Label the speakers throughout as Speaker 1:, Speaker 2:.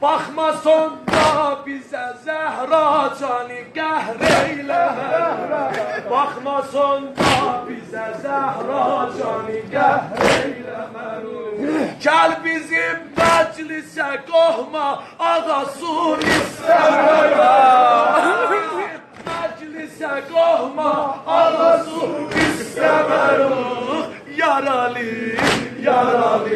Speaker 1: Bakma sonda bize Zehra cani qəhreyleme. Bakma sonda bize Zehra cani qəhreyleme. Gel bizim meclise kohma ağasun istememe. Bizim meclise kohma ağasun istememek. Yaralı, yaralı,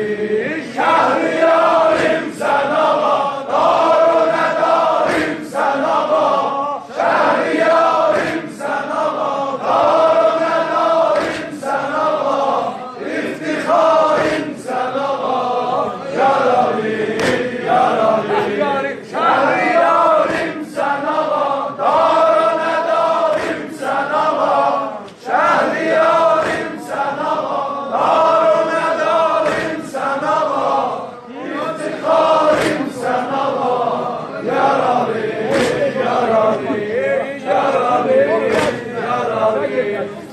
Speaker 1: şehriyarim sen ağa, darun edarim sen ağa, şehriyarim sen ağa, darun edarim sen ağa, iftiharım sen ağa, yaralı, yaralı, şehriyarim sen ağa, darun edarim sen ağa, şehriyarim sen ağa.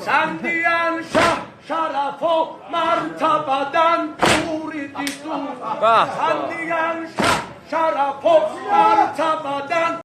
Speaker 1: Sen diyen şah şeref o mertebeden dur idi dur. Sen diyen şah şeref o mertebeden